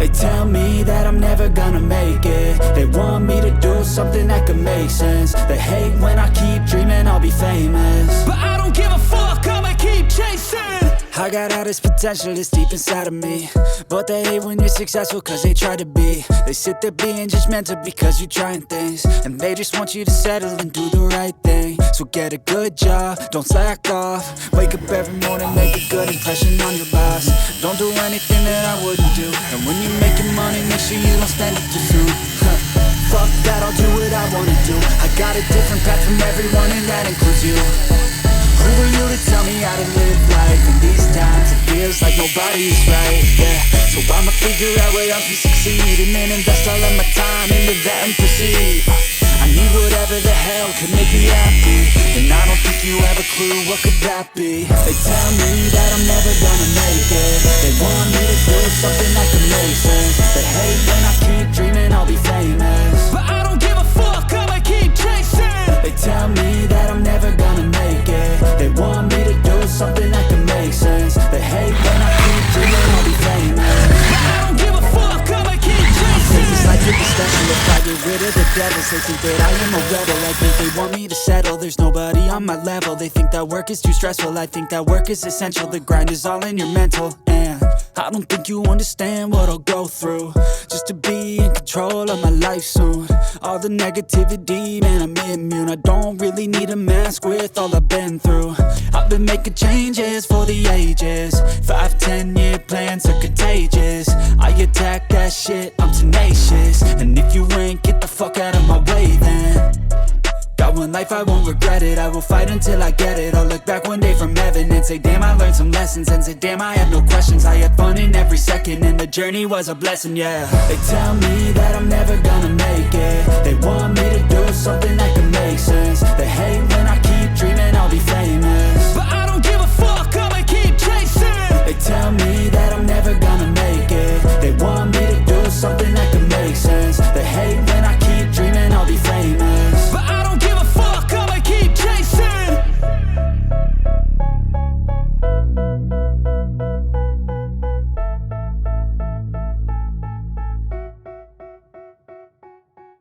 They tell me that I'm never gonna make it. They want me to do something that could make sense. They hate when I keep dreaming I'll be famous, but I don't give a fuck, I'ma keep chasing. I got all this potential that's deep inside of me, but they hate when you're successful cause they try to be. They sit there being judgmental because you're trying things, and they just want you to settle and do the right thing. So get a good job, don't slack off. Wake up every morning, make a good impression on your boss. Don't do anything that I wouldn't do, and when you're making money, make sure you don't spend it too soon. Fuck that, I'll do what I wanna do. I got a different path from everyone, and that includes you. Who are you to tell me how to live life? In these times it feels like nobody's right, yeah. So I'ma figure out where else we succeed, and then invest all of my time into that and proceed. I need whatever the hell could make me happy, and I don't think you have a clue what could that be. They tell me that I'm never gonna make it. They want me to do something that could make sense. They hate when I keep dreaming I'll be famous, but I don't give a fuck, I'ma keep chasing. They tell me that I'm never gonna make it. They want me to do something that can make sense. They hate when I keep dreaming I'll be famous, but I don't give a fuck, I'ma keep chasing. This life with the special, if I get rid of the devils. They think that I am a rebel, I think they want me to settle. There's nobody on my level, they think that work is too stressful. I think that work is essential, the grind is all in your mental. And I don't think you understand what I'll go through just to be in control of my life soon. All the negativity, man, I'm immune. I don't really need a mask with all I've been through. I've been making changes for the ages. 5-10 year plans are contagious. I attack that shit, I'm tenacious. And if you ain't, get the fuck out of my way then. Got one life, I won't regret it. I will fight until I get it. I'll look back one day from heaven and say, damn, I learned some lessons. And say, damn, I have no questions. I had fun in every second, and the journey was a blessing, yeah. They tell me that I'm never gonna make it. They want me to do something that can make sense. They